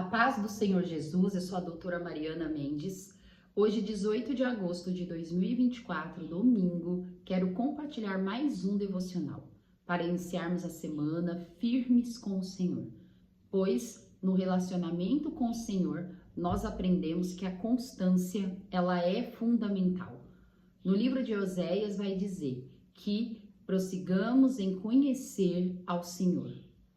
A paz do Senhor Jesus, eu sou a doutora Mariana Mendes. Hoje, 18 de agosto de 2024, domingo, quero compartilhar mais um devocional para iniciarmos a semana firmes com o Senhor. Pois, no relacionamento com o Senhor, nós aprendemos que a constância, ela é fundamental. No livro de Oséias vai dizer que prossigamos em conhecer ao Senhor.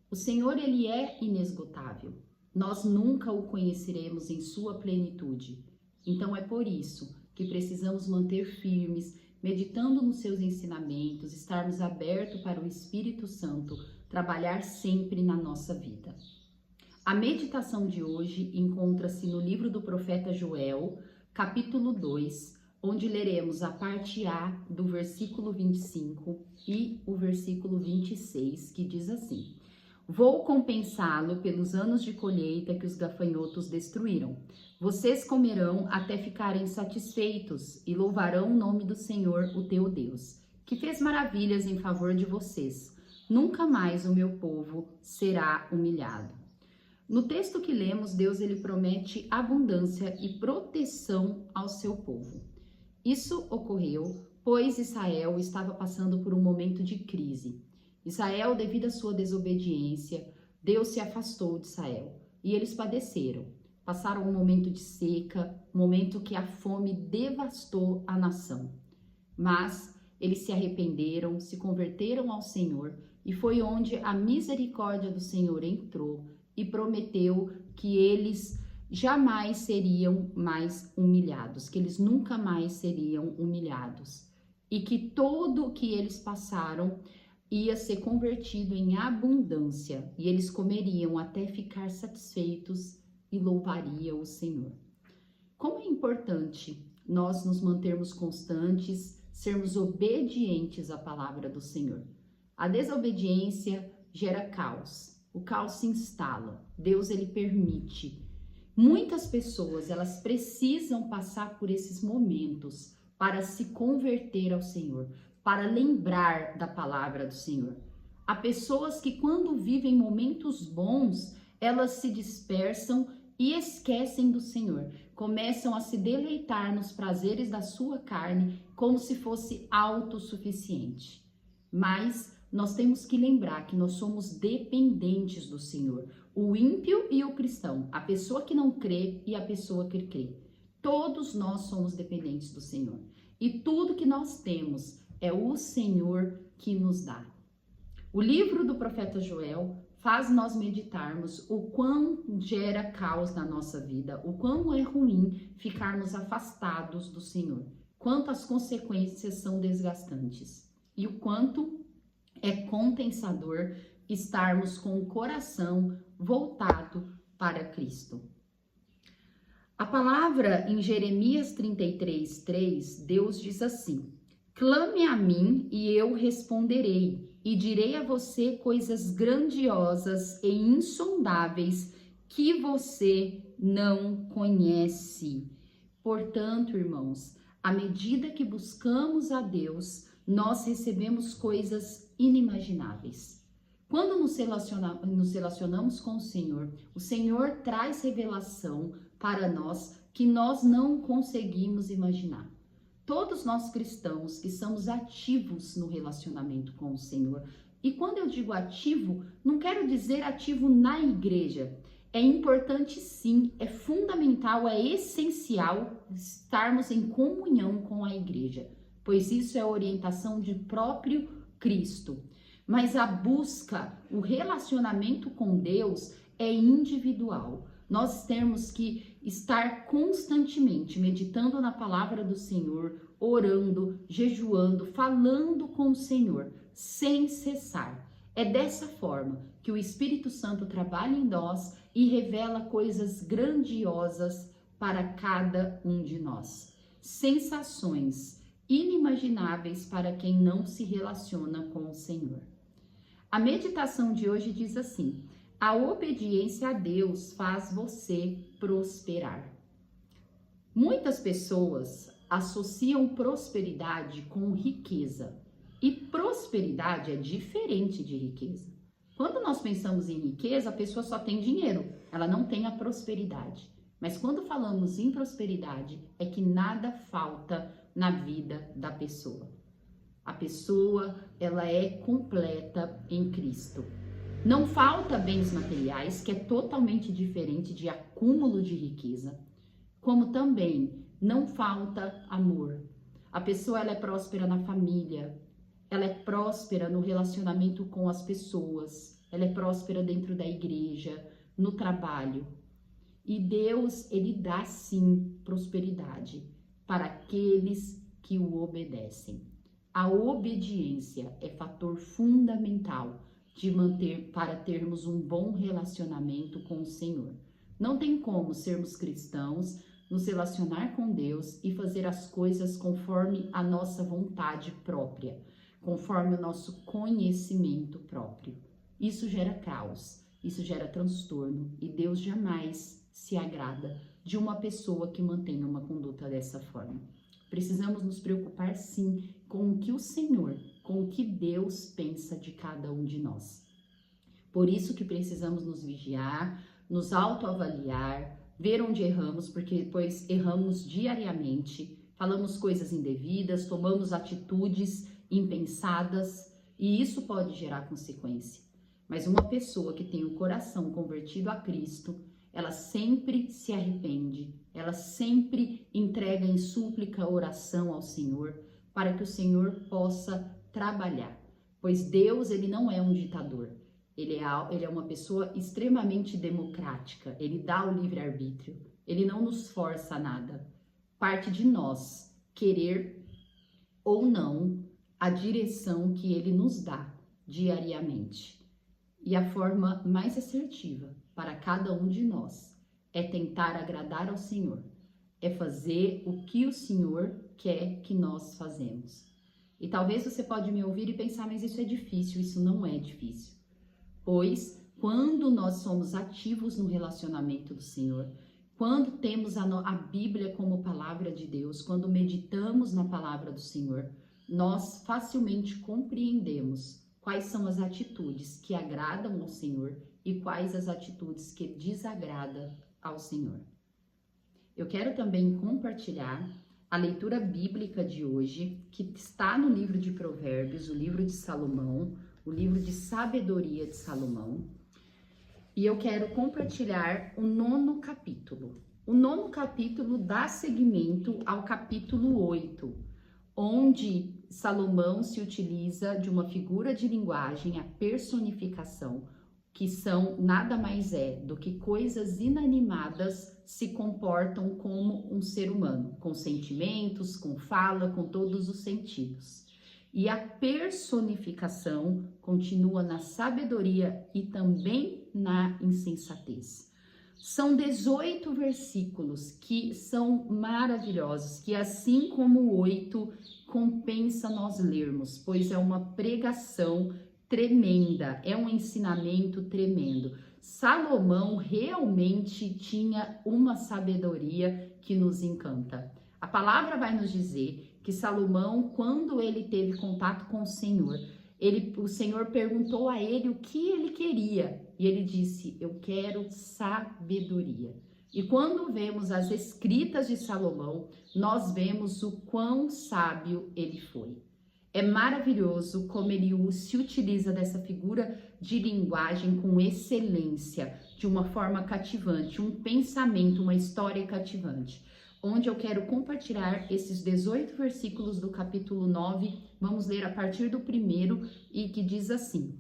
O Senhor, ele é inesgotável. Nós nunca o conheceremos em sua plenitude. Então é por isso que precisamos manter firmes, meditando nos seus ensinamentos, estarmos abertos para o Espírito Santo trabalhar sempre na nossa vida. A meditação de hoje encontra-se no livro do profeta Joel, capítulo 2, onde leremos a parte A do versículo 25 e o versículo 26, que diz assim: Vou compensá-lo pelos anos de colheita que os gafanhotos destruíram. Vocês comerão até ficarem satisfeitos e louvarão o nome do Senhor, o teu Deus, que fez maravilhas em favor de vocês. Nunca mais o meu povo será humilhado. No texto que lemos, Deus ele promete abundância e proteção ao seu povo. Isso ocorreu, pois Israel estava passando por um momento de crise. Israel, devido à sua desobediência, Deus se afastou de Israel e eles padeceram. Passaram um momento de seca, um momento que a fome devastou a nação. Mas eles se arrependeram, se converteram ao Senhor e foi onde a misericórdia do Senhor entrou e prometeu que eles jamais seriam mais humilhados, que eles nunca mais seriam humilhados e que tudo o que eles passaram ia ser convertido em abundância e eles comeriam até ficar satisfeitos e louvariam o Senhor. Como é importante nós nos mantermos constantes, sermos obedientes à palavra do Senhor. A desobediência gera caos, o caos se instala, Deus ele permite. Muitas pessoas, elas precisam passar por esses momentos para se converter ao Senhor, para lembrar da palavra do Senhor. Há pessoas que quando vivem momentos bons, elas se dispersam e esquecem do Senhor. Começam a se deleitar nos prazeres da sua carne como se fosse autossuficiente. Mas nós temos que lembrar que nós somos dependentes do Senhor. O ímpio e o cristão, a pessoa que não crê e a pessoa que crê. Todos nós somos dependentes do Senhor. E tudo que nós temos é o Senhor que nos dá. O livro do profeta Joel faz nós meditarmos o quão gera caos na nossa vida, o quão é ruim ficarmos afastados do Senhor, quanto as consequências são desgastantes e o quanto é compensador estarmos com o coração voltado para Cristo. A palavra em Jeremias 33:3, Deus diz assim: Clame a mim e eu responderei, e direi a você coisas grandiosas e insondáveis que você não conhece. Portanto, irmãos, à medida que buscamos a Deus, nós recebemos coisas inimagináveis. Quando nos relacionamos com o Senhor traz revelação para nós que nós não conseguimos imaginar. Todos nós cristãos que somos ativos no relacionamento com o Senhor. E quando eu digo ativo, não quero dizer ativo na igreja. É importante sim, é fundamental, é essencial estarmos em comunhão com a igreja, pois isso é a orientação de próprio Cristo. Mas a busca, o relacionamento com Deus é individual. Nós temos que estar constantemente meditando na palavra do Senhor, orando, jejuando, falando com o Senhor, sem cessar. É dessa forma que o Espírito Santo trabalha em nós e revela coisas grandiosas para cada um de nós. Sensações inimagináveis para quem não se relaciona com o Senhor. A meditação de hoje diz assim: a obediência a Deus faz você prosperar. Muitas pessoas associam prosperidade com riqueza. E prosperidade é diferente de riqueza. Quando nós pensamos em riqueza, a pessoa só tem dinheiro, ela não tem a prosperidade. Mas quando falamos em prosperidade, é que nada falta na vida da pessoa. A pessoa, ela é completa em Cristo. Não falta bens materiais, que é totalmente diferente de acúmulo de riqueza, como também não falta amor. A pessoa, ela é próspera na família, ela é próspera no relacionamento com as pessoas, ela é próspera dentro da igreja, no trabalho. E Deus, ele dá sim prosperidade para aqueles que o obedecem. A obediência é fator fundamental para termos um bom relacionamento com o Senhor. Não tem como sermos cristãos, nos relacionar com Deus e fazer as coisas conforme a nossa vontade própria, conforme o nosso conhecimento próprio. Isso gera caos, isso gera transtorno e Deus jamais se agrada de uma pessoa que mantenha uma conduta dessa forma. Precisamos nos preocupar sim com o que o Senhor, com o que Deus pensa de cada um de nós. Por isso que precisamos nos vigiar, nos autoavaliar, ver onde erramos, porque depois erramos diariamente, falamos coisas indevidas, tomamos atitudes impensadas e isso pode gerar consequência. Mas uma pessoa que tem o coração convertido a Cristo, ela sempre se arrepende, ela sempre entrega em súplica, oração ao Senhor, para que o Senhor possa trabalhar. Pois Deus, ele não é um ditador, ele é uma pessoa extremamente democrática, ele dá o livre-arbítrio, ele não nos força a nada. Parte de nós querer ou não a direção que ele nos dá diariamente. E a forma mais assertiva para cada um de nós é tentar agradar ao Senhor, é fazer o que o Senhor quer que nós fazemos. E talvez você pode me ouvir e pensar, mas isso é difícil, isso não é difícil. Pois quando nós somos ativos no relacionamento do Senhor, quando temos a Bíblia como palavra de Deus, quando meditamos na palavra do Senhor, nós facilmente compreendemos quais são as atitudes que agradam ao Senhor e quais as atitudes que desagradam ao Senhor. Eu quero também compartilhar a leitura bíblica de hoje, que está no livro de Provérbios, o livro de Salomão, o livro de sabedoria de Salomão. E eu quero compartilhar o 9º capítulo. O 9º capítulo dá seguimento ao capítulo 8, onde Salomão se utiliza de uma figura de linguagem, a personificação, que são nada mais do que coisas inanimadas se comportam como um ser humano, com sentimentos, com fala, com todos os sentidos. E a personificação continua na sabedoria e também na insensatez. São 18 versículos que são maravilhosos, que assim como o 8, compensa nós lermos, pois é uma pregação tremenda, é um ensinamento tremendo. Salomão realmente tinha uma sabedoria que nos encanta. A palavra vai nos dizer que Salomão, quando ele teve contato com o Senhor, o Senhor perguntou a ele o que ele queria e ele disse: eu quero sabedoria. E quando vemos as escritas de Salomão, nós vemos o quão sábio ele foi. É maravilhoso como ele se utiliza dessa figura de linguagem com excelência, de uma forma cativante, um pensamento, uma história cativante. Onde eu quero compartilhar esses 18 versículos do capítulo 9, vamos ler a partir do 1º, e que diz assim: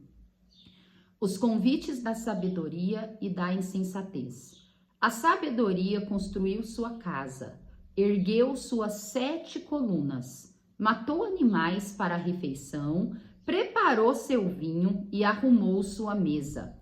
os convites da sabedoria e da insensatez. A sabedoria construiu sua casa, ergueu suas 7 colunas, matou animais para a refeição, preparou seu vinho e arrumou sua mesa.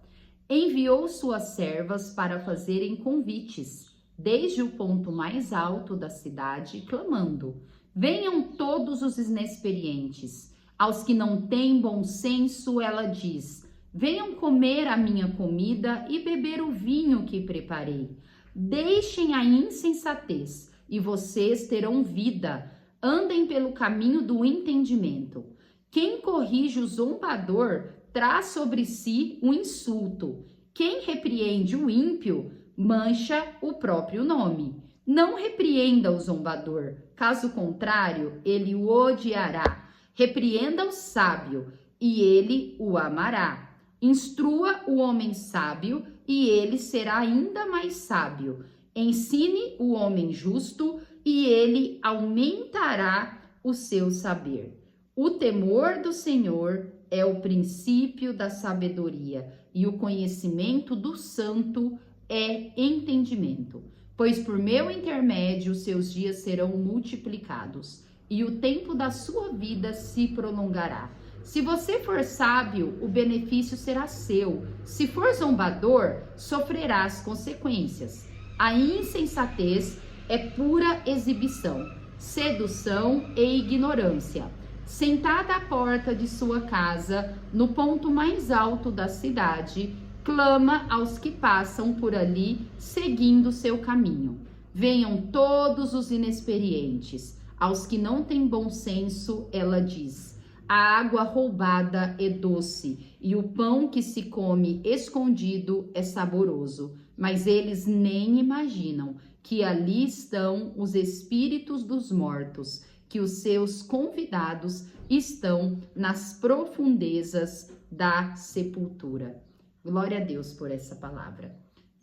Enviou suas servas para fazerem convites, desde o ponto mais alto da cidade, clamando: venham todos os inexperientes. Aos que não têm bom senso, ela diz: venham comer a minha comida e beber o vinho que preparei. Deixem a insensatez e vocês terão vida. Andem pelo caminho do entendimento. Quem corrige o zombador traz sobre si um insulto. Quem repreende o ímpio mancha o próprio nome. Não repreenda o zombador, caso contrário, ele o odiará. Repreenda o sábio, e ele o amará. Instrua o homem sábio, e ele será ainda mais sábio. Ensine o homem justo, e ele aumentará o seu saber. O temor do Senhor é o princípio da sabedoria, e o conhecimento do santo é entendimento. Pois por meu intermédio seus dias serão multiplicados, e o tempo da sua vida se prolongará. Se você for sábio, o benefício será seu. Se for zombador, sofrerá as consequências. A insensatez é pura exibição, sedução e ignorância. Sentada à porta de sua casa, no ponto mais alto da cidade, clama aos que passam por ali, seguindo seu caminho. Venham todos os inexperientes. Aos que não têm bom senso, ela diz: a água roubada é doce, e o pão que se come escondido é saboroso. Mas eles nem imaginam que ali estão os espíritos dos mortos, que os seus convidados estão nas profundezas da sepultura. Glória a Deus por essa palavra.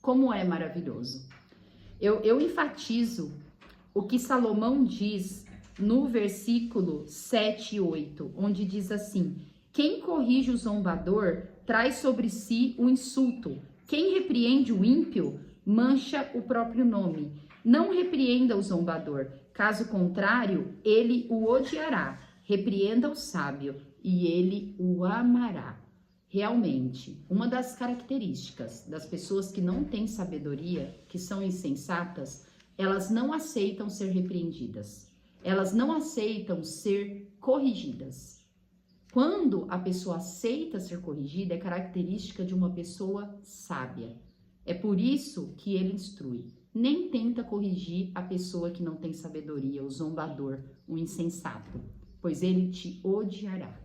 Como é maravilhoso. Eu enfatizo o que Salomão diz no versículo 7 e 8, onde diz assim: quem corrige o zombador traz sobre si o insulto. Quem repreende o ímpio mancha o próprio nome. Não repreenda o zombador, caso contrário, ele o odiará. Repreenda o sábio, e ele o amará. Realmente, uma das características das pessoas que não têm sabedoria, que são insensatas, elas não aceitam ser repreendidas. Elas não aceitam ser corrigidas. Quando a pessoa aceita ser corrigida, é característica de uma pessoa sábia. É por isso que ele instrui. Nem tenta corrigir a pessoa que não tem sabedoria, o zombador, o insensato, pois ele te odiará.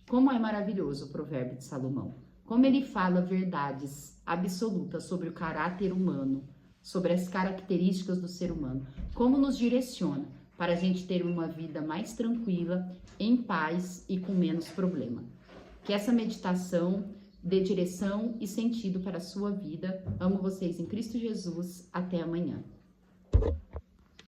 Como é maravilhoso o provérbio de Salomão. Como ele fala verdades absolutas sobre o caráter humano, sobre as características do ser humano. Como nos direciona para a gente ter uma vida mais tranquila, em paz e com menos problema. Que essa meditação dê direção e sentido para a sua vida. Amo vocês em Cristo Jesus. Até amanhã.